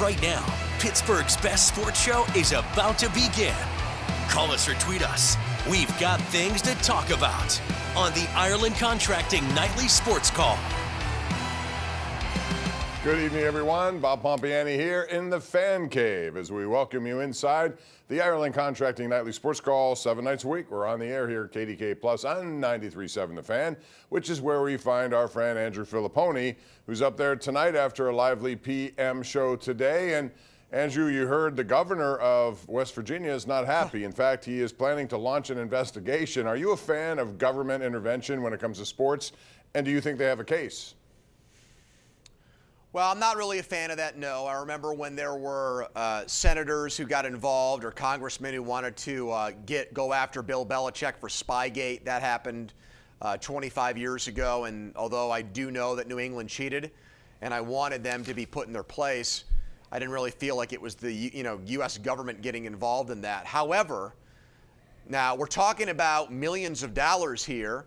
Right now, Pittsburgh's best sports show is about to begin. Call us or tweet us. We've got things to talk about on the Ireland Contracting Nightly Sports Call. Good evening, everyone. Bob Pompeani here in the Fan Cave as we welcome you inside the Ireland Contracting Nightly Sports Call 7 nights a week. We're on the air here at KDKA Plus on 93.7 The Fan, which is where we find our friend Andrew Fillipponi, who's up there tonight after a lively PM show today. And Andrew, you heard the governor of West Virginia is not happy. In fact, he is planning to launch an investigation. Are you a fan of government intervention when it comes to sports? And do you think they have a case? Well, I'm not really a fan of that, no. I remember when there were senators who got involved or congressmen who wanted to go after Bill Belichick for Spygate. That happened 25 years ago, and although I do know that New England cheated and I wanted them to be put in their place, I didn't really feel like it was the U.S. government getting involved in that. However, now we're talking about millions of dollars here.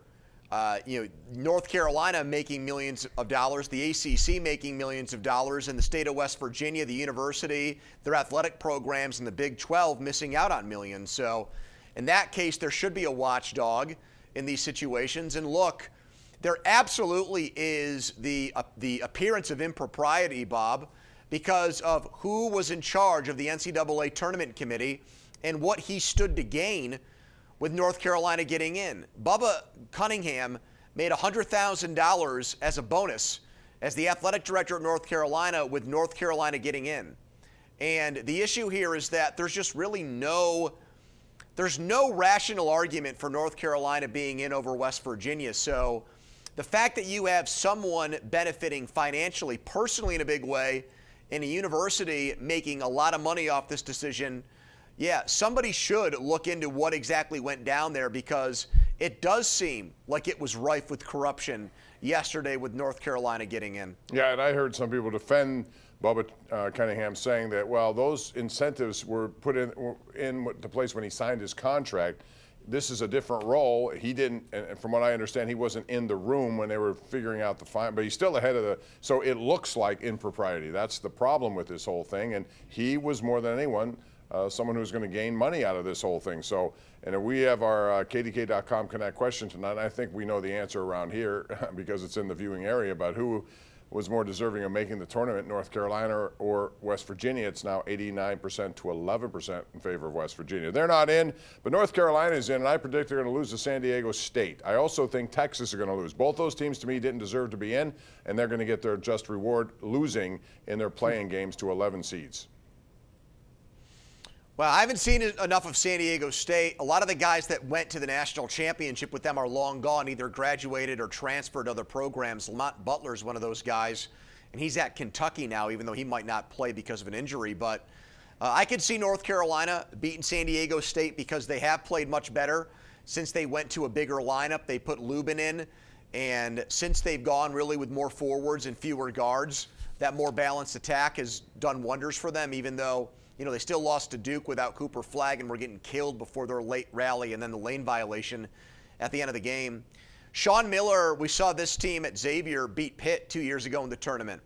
North Carolina making millions of dollars, the ACC making millions of dollars, and the state of West Virginia, the university, their athletic programs, and the Big 12 missing out on millions. So in that case, there should be a watchdog in these situations. And look, there absolutely is the appearance of impropriety, Bob, because of who was in charge of the NCAA tournament committee and what he stood to gain with North Carolina getting in. Bubba Cunningham made $100,000 as a bonus as the athletic director of North Carolina with North Carolina getting in. And the issue here is that there's just really no rational argument for North Carolina being in over West Virginia. So the fact that you have someone benefiting financially, personally in a big way, in a university making a lot of money off this decision, yeah, somebody should look into what exactly went down there, because it does seem like it was rife with corruption yesterday with North Carolina getting in. Yeah, and I heard some people defend Bubba Cunningham, saying that, well, those incentives were put in the place when he signed his contract. This is a different role. He didn't, and from what I understand, he wasn't in the room when they were figuring out the fine, but he's still ahead of the, so it looks like impropriety. That's the problem with this whole thing, and he was more than anyone someone who's going to gain money out of this whole thing. So, and we have our KDKA.com Connect question tonight. I think we know the answer around here because it's in the viewing area about who was more deserving of making the tournament, North Carolina or West Virginia. It's now 89% to 11% in favor of West Virginia. They're not in, but North Carolina is in, and I predict they're going to lose to San Diego State. I also think Texas are going to lose. Both those teams, to me, didn't deserve to be in, and they're going to get their just reward losing in their playing games to 11 seeds. Well, I haven't seen enough of San Diego State. A lot of the guys that went to the national championship with them are long gone, either graduated or transferred to other programs. Lamont Butler is one of those guys, and he's at Kentucky now, even though he might not play because of an injury. But I could see North Carolina beating San Diego State because they have played much better since they went to a bigger lineup. They put Lubin in, and since they've gone really with more forwards and fewer guards, that more balanced attack has done wonders for them, even though they still lost to Duke without Cooper Flagg and were getting killed before their late rally and then the lane violation at the end of the game. Sean Miller, we saw this team at Xavier beat Pitt 2 years ago in the tournament.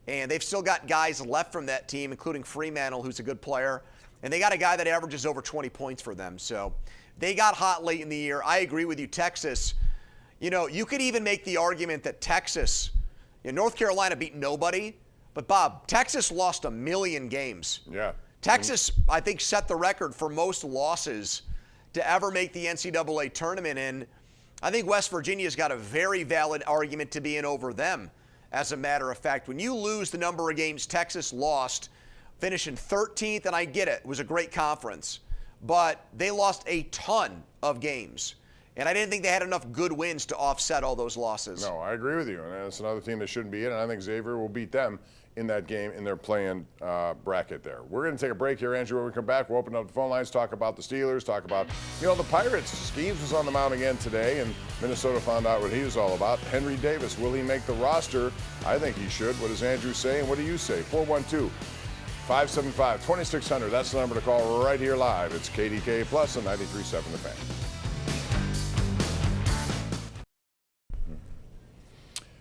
And they've still got guys left from that team, including Fremantle, who's a good player. And they got a guy that averages over 20 points for them. So they got hot late in the year. I agree with you, Texas. You could even make the argument that Texas, North Carolina beat nobody. But, Bob, Texas lost 1 million games. Yeah. Texas, I think, set the record for most losses to ever make the NCAA tournament, and I think West Virginia's got a very valid argument to be in over them. As a matter of fact, when you lose the number of games Texas lost, finishing 13th, and I get it was a great conference, but they lost a ton of games. And I didn't think they had enough good wins to offset all those losses. No, I agree with you. And it's another team that shouldn't be in, and I think Xavier will beat them in that game in their playing bracket there. We're going to take a break here, Andrew. When we come back, we'll open up the phone lines, talk about the Steelers, talk about, the Pirates. Skeeves was on the mound again today, and Minnesota found out what he was all about. Henry Davis, will he make the roster? I think he should. What does Andrew say, and what do you say? 412-575-2600. That's the number to call right here live. It's KDKA Plus on 93.7 The Fan.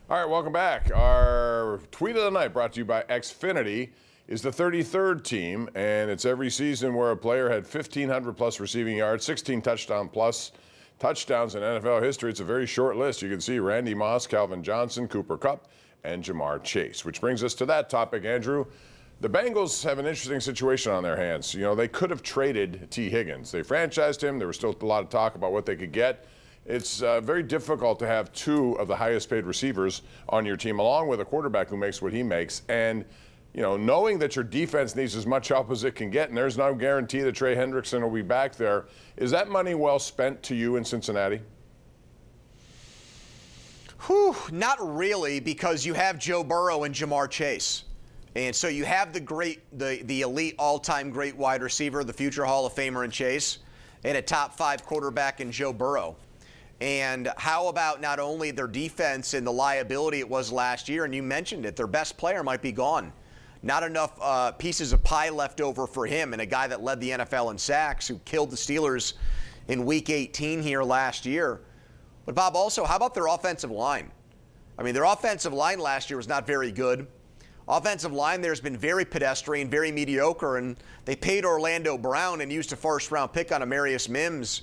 All right, welcome back. Our tweet of the night brought to you by Xfinity. is the 33rd team, and it's every season where a player had 1,500 plus receiving yards, 16 touchdowns in NFL history. It's a very short list. You can see Randy Moss, Calvin Johnson, Cooper Kupp, and Jamar Chase, which brings us to that topic, Andrew. The Bengals have an interesting situation on their hands. You know, they could have traded T. Higgins. They franchised him. There was still a lot of talk about what they could get. It's very difficult to have two of the highest paid receivers on your team, along with a quarterback who makes what he makes. And, you know, knowing that your defense needs as much help as it can get, and there's no guarantee that Trey Hendrickson will be back there, is that money well spent to you in Cincinnati? Whew, not really, because you have Joe Burrow and Jamar Chase. And so you have the elite all-time great wide receiver, the future Hall of Famer in Chase, and a top 5 quarterback in Joe Burrow. And how about not only their defense and the liability it was last year, and you mentioned it, their best player might be gone. Not enough pieces of pie left over for him, and a guy that led the NFL in sacks, who killed the Steelers in Week 18 here last year. But, Bob, also, how about their offensive line? I mean, their offensive line last year was not very good. Offensive line there has been very pedestrian, very mediocre, and they paid Orlando Brown and used a first-round pick on Amarius Mims.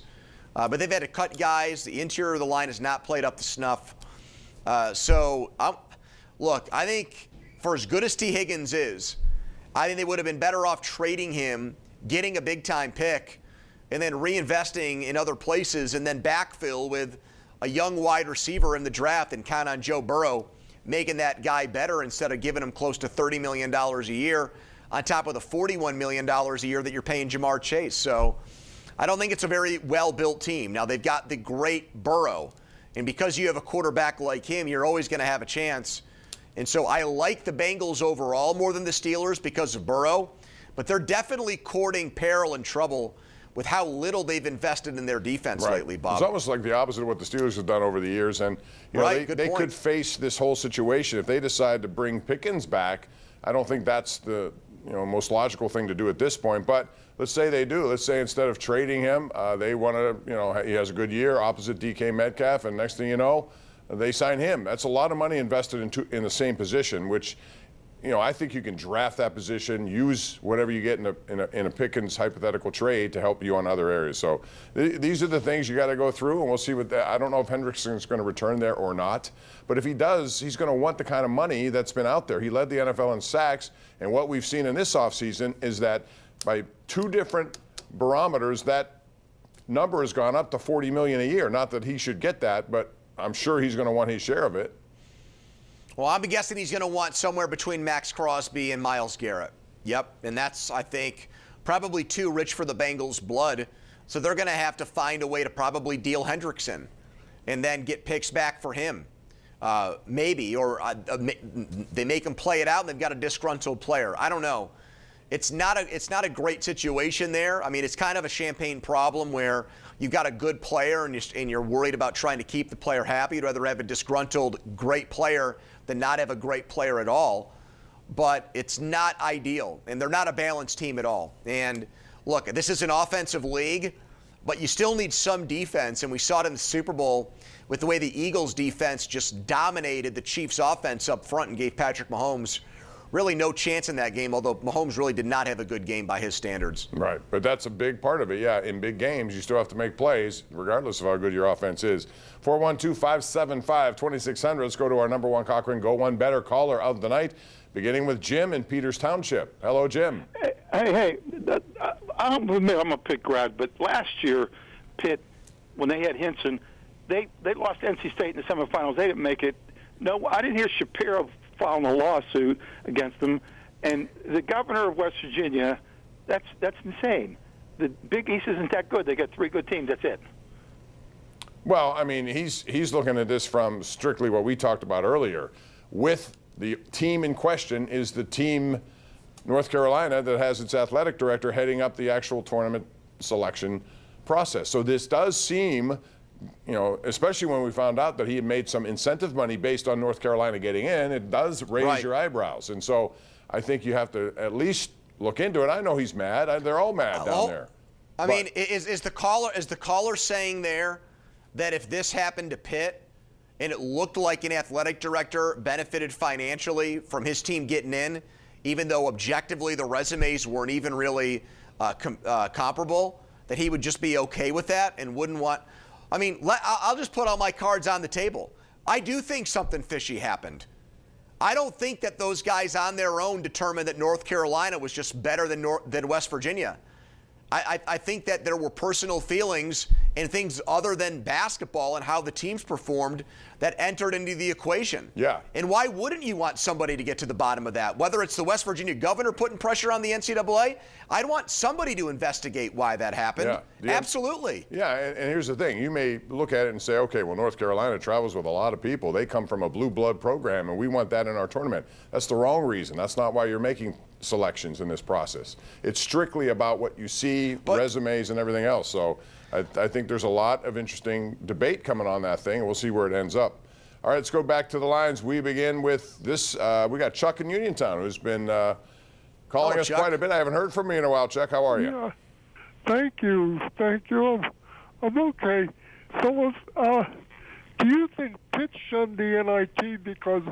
But they've had to cut guys. The interior of the line has not played up to snuff. Look, I think for as good as T. Higgins is, I think they would have been better off trading him, getting a big-time pick, and then reinvesting in other places, and then backfill with a young wide receiver in the draft and count on Joe Burrow making that guy better instead of giving him close to $30 million a year on top of the $41 million a year that you're paying Jamar Chase. So I don't think it's a very well-built team. Now, they've got the great Burrow, and because you have a quarterback like him, you're always going to have a chance. And so I like the Bengals overall more than the Steelers because of Burrow, but they're definitely courting peril and trouble with how little they've invested in their defense lately, Bob. It's almost like the opposite of what the Steelers have done over the years. And you know, they could face this whole situation. If they decide to bring Pickens back, I don't think that's the most logical thing to do at this point. But let's say they do. Let's say instead of trading him, they want to, he has a good year opposite DK Metcalf, and next thing you know, they sign him. That's a lot of money invested in the same position, which I think you can draft that position, use whatever you get in a Pickens hypothetical trade to help you on other areas. So these are the things you got to go through, and we'll see what I don't know if Hendrickson's going to return there or not. But if he does, he's going to want the kind of money that's been out there. He led the NFL in sacks, and what we've seen in this offseason is that by 2 different barometers, that number has gone up to $40 million a year. Not that he should get that, but I'm sure he's going to want his share of it. Well, I'm guessing he's going to want somewhere between Max Crosby and Myles Garrett. Yep, and that's, I think, probably too rich for the Bengals' blood. So they're going to have to find a way to probably deal Hendrickson and then get picks back for him. Maybe, or they make him play it out and they've got a disgruntled player. I don't know. It's not a great situation there. I mean, it's kind of a champagne problem where you've got a good player and you're worried about trying to keep the player happy. You'd rather have a disgruntled great player than not have a great player at all. But it's not ideal, and they're not a balanced team at all. And look, this is an offensive league, but you still need some defense, and we saw it in the Super Bowl with the way the Eagles' defense just dominated the Chiefs' offense up front and gave Patrick Mahomes really no chance in that game, although Mahomes really did not have a good game by his standards. Right, but that's a big part of it. Yeah, in big games, you still have to make plays, regardless of how good your offense is. 412-575-2600. Let's go to our number one Cochran Go One Better caller of the night, beginning with Jim in Peters Township. Hello, Jim. Hey, I'll admit I'm a Pitt grad, but last year, Pitt, when they had Hinson, they lost NC State in the semifinals. They didn't make it. No, I didn't hear Shapiro filing a lawsuit against them. And the governor of West Virginia, that's insane. The Big East isn't that good. They got 3 good teams. That's it. Well, I mean, he's looking at this from strictly what we talked about earlier. With the team in question is the team, North Carolina, that has its athletic director heading up the actual tournament selection process. So this does seem, especially when we found out that he had made some incentive money based on North Carolina getting in, it does raise your eyebrows. And so I think you have to at least look into it. I know he's mad. They're all mad down there. I mean, is the caller saying there that if this happened to Pitt and it looked like an athletic director benefited financially from his team getting in, even though objectively the resumes weren't even really comparable, that he would just be okay with that and wouldn't want. I mean, I'll just put all my cards on the table. I do think something fishy happened. I don't think that those guys on their own determined that North Carolina was just better than West Virginia. I think that there were personal feelings and things other than basketball and how the teams performed that entered into the equation. Yeah. And why wouldn't you want somebody to get to the bottom of that? Whether it's the West Virginia governor putting pressure on the NCAA, I'd want somebody to investigate why that happened. Yeah. Absolutely. Yeah, and here's the thing. You may look at it and say, okay, well, North Carolina travels with a lot of people. They come from a blue blood program, and we want that in our tournament. That's the wrong reason. That's not why you're making selections in this process. It's strictly about what you see, resumes, and everything else. So I think there's a lot of interesting debate coming on that thing, and we'll see where it ends up. All right, let's go back to the lines. We begin with this. We got Chuck in Uniontown, who's been calling us Chuck. quite a bit. I haven't heard from you in a while, Chuck. How are you? Yeah, thank you. I'm okay. So, do you think Pitt shunned the NIT because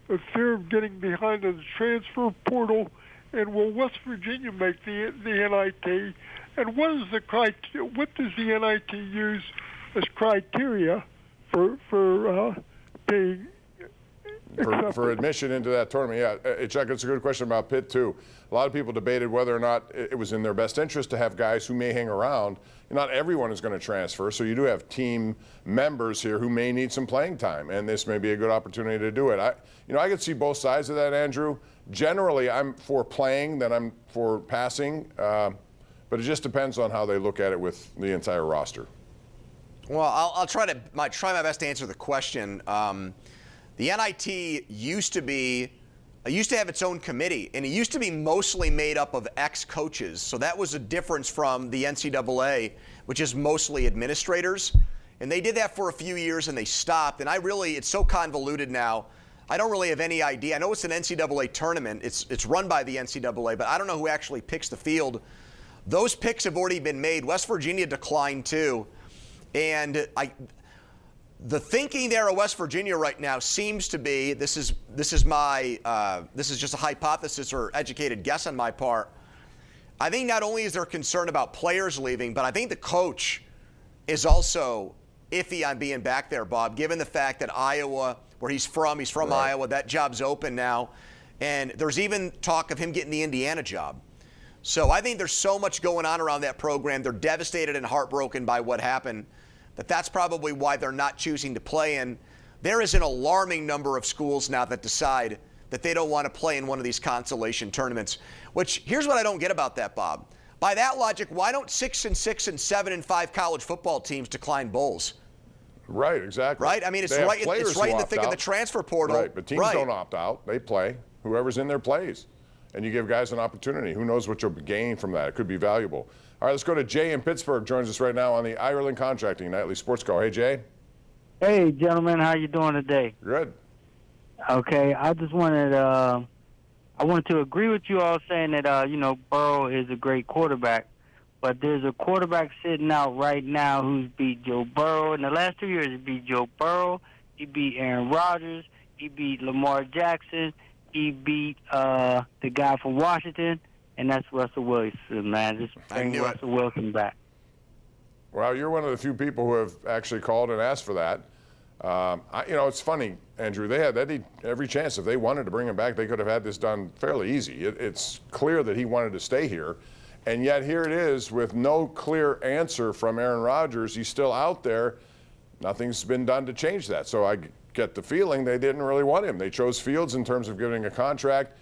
of fear of getting behind in the transfer portal? And will West Virginia make the NIT? And what is the criteria? What does the NIT use as criteria for being for admission into that tournament? Yeah, Chuck, it's a good question about Pitt too. A lot of people debated whether or not it was in their best interest to have guys who may hang around. Not everyone is going to transfer, so you do have team members here who may need some playing time, and this may be a good opportunity to do it. I could see both sides of that, Andrew. Generally, I'm for playing than I'm for passing, but it just depends on how they look at it with the entire roster. Well, I'll try my best to answer the question. The NIT used to have its own committee, and it used to be mostly made up of ex-coaches. So that was a difference from the NCAA, which is mostly administrators. And they did that for a few years, and they stopped. And it's so convoluted now. I don't really have any idea. I know it's an NCAA tournament. It's run by the NCAA, but I don't know who actually picks the field. Those picks have already been made. West Virginia declined too. And the thinking there at West Virginia right now seems to be, this is just a hypothesis or educated guess on my part. I think not only is there concern about players leaving, but I think the coach is also iffy on being back there, Bob, given the fact that Iowa, where he's from right. Iowa, that job's open now. And there's even talk of him getting the Indiana job. So I think there's so much going on around that program. They're devastated and heartbroken by what happened. That's probably why they're not choosing to play. And there is an alarming number of schools now that decide that they don't want to play in one of these consolation tournaments, which here's what I don't get about that, Bob. By that logic, why don't 6 and 6 and 7 and 5 college football teams decline bowls? Right, exactly. Right? I mean, it's right in the thick of the transfer portal. Right, but teams don't opt out. They play. Whoever's in there plays. And you give guys an opportunity. Who knows what you'll gain from that? It could be valuable. All right, let's go to Jay in Pittsburgh. Joins us right now on the Ireland Contracting Nightly Sports Call. Hey, Jay. Hey, gentlemen. How you doing today? Good. Okay, I just wanted to agree with you all saying that, Burrow is a great quarterback. But there's a quarterback sitting out right now who's beat Joe Burrow. In the last 2 years, he beat Joe Burrow. He beat Aaron Rodgers. He beat Lamar Jackson. He beat the guy from Washington. And that's Russell Wilson, man. Just bring Russell Wilson back. Well, you're one of the few people who have actually called and asked for that. It's funny, Andrew. They had every chance. If they wanted to bring him back, they could have had this done fairly easy. It's clear that he wanted to stay here. And yet here it is with no clear answer from Aaron Rodgers. He's still out there. Nothing's been done to change that. So I get the feeling they didn't really want him. They chose Fields in terms of giving a contract.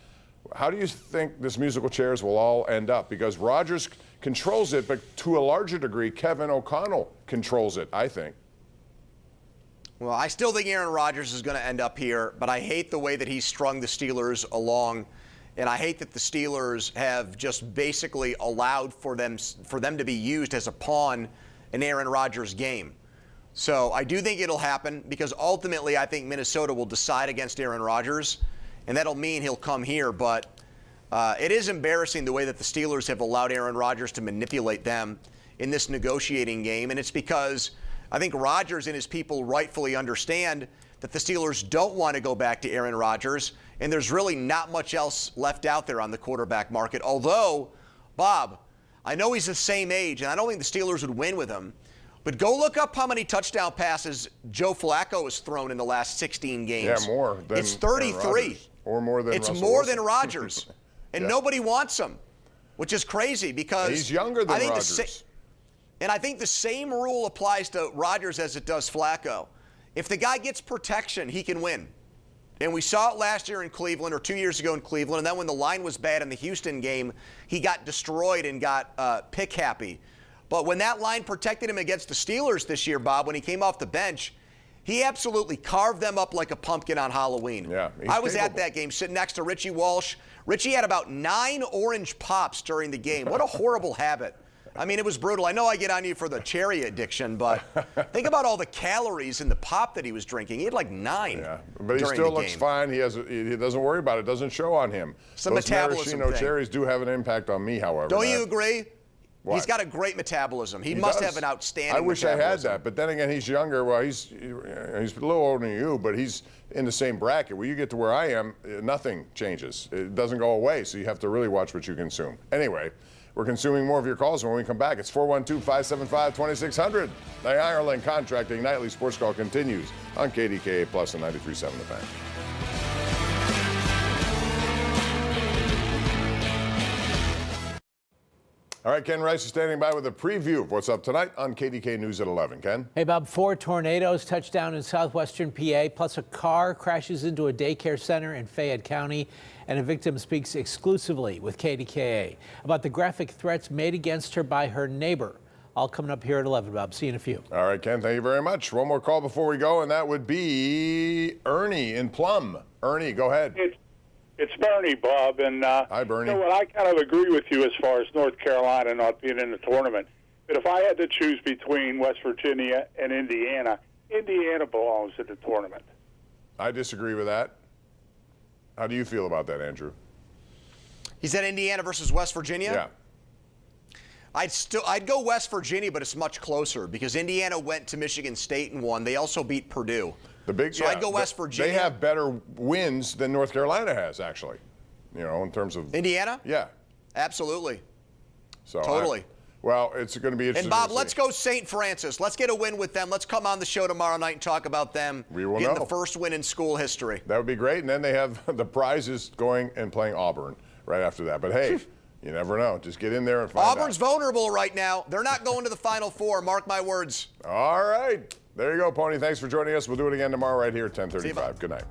How do you think this musical chairs will all end up? Because Rodgers controls it, but to a larger degree, Kevin O'Connell controls it, I think. Well, I still think Aaron Rodgers is going to end up here, but I hate the way that he's strung the Steelers along. And I hate that the Steelers have just basically allowed for them to be used as a pawn in Aaron Rodgers' game. So I do think it'll happen because ultimately I think Minnesota will decide against Aaron Rodgers, and that'll mean he'll come here. But it is embarrassing the way that the Steelers have allowed Aaron Rodgers to manipulate them in this negotiating game, and it's because I think Rodgers and his people rightfully understand that the Steelers don't want to go back to Aaron Rodgers, and there's really not much else left out there on the quarterback market. Although, Bob, I know he's the same age, and I don't think the Steelers would win with him, but go look up how many touchdown passes Joe Flacco has thrown in the last 16 games. Yeah, more than It's 33. Or more than It's Russell more Wilson. than Rodgers. And Yeah. nobody wants him, which is crazy because He's younger than I think Rodgers. and I think the same rule applies to Rodgers as it does Flacco. If the guy gets protection, he can win. And we saw it last year in Cleveland, or 2 years ago in Cleveland, and then when the line was bad in the Houston game, he got destroyed and got pick happy. But when that line protected him against the Steelers this year, Bob, when he came off the bench, he absolutely carved them up like a pumpkin on Halloween. Yeah, I was capable. at that game sitting next to Richie Walsh. Richie had about 9 orange pops during the game. What a horrible habit. I mean, it was brutal. I know I get on you for the cherry addiction, but think about all the calories in the pop that he was drinking. He had like 9 Yeah, but he during still the looks game. fine. He doesn't worry about it. It doesn't show on him. It's a Those metabolism maraschino thing. cherries do have an impact on me, however. Don't you agree? What? He's got a great metabolism. He He must does. have an outstanding I wish metabolism. I had that, but then again, he's younger. Well, he's a little older than you, but he's in the same bracket. When you get to where I am, nothing changes. It doesn't go away, so you have to really watch what you consume. Anyway, we're consuming more of your calls when we come back. It's 412-575-2600. The Ireland Contracting Nightly Sports Call continues on KDKA Plus and 93.7 The Fan. All right, Ken Rice is standing by with a preview of what's up tonight on KDK News at 11. Ken? Hey, Bob, 4 tornadoes touched down in southwestern PA, plus a car crashes into a daycare center in Fayette County, and a victim speaks exclusively with KDKA about the graphic threats made against her by her neighbor. All coming up here at 11, Bob. See you in a few. All right, Ken, thank you very much. One more call before we go, and that would be Ernie in Plum. Ernie, go ahead. It's Bernie, Bob, and Hi, Bernie. you know what? I kind of agree with you as far as North Carolina not being in the tournament. But if I had to choose between West Virginia and Indiana, Indiana belongs in the tournament. I disagree with that. How do you feel about that, Andrew? He said Indiana versus West Virginia? Yeah. I'd go West Virginia, but it's much closer because Indiana went to Michigan State and won. They also beat Purdue. I'd go West Virginia. They have better wins than North Carolina has, actually. You know, in terms of Indiana? Yeah. Absolutely. So Totally. well, it's going to be interesting. And Bob, to let's see. go St. Francis. Let's get a win with them. Let's come on the show tomorrow night and talk about them We will getting know. the first win in school history. That would be great. And then they have the prizes going and playing Auburn right after that. But hey, you never know. Just get in there and find Auburn's out. vulnerable right now. They're not going to the Final Four. Mark my words. All right. There you go, Pony. Thanks for joining us. We'll do it again tomorrow right here at See you, 10:35. Bob. Good night.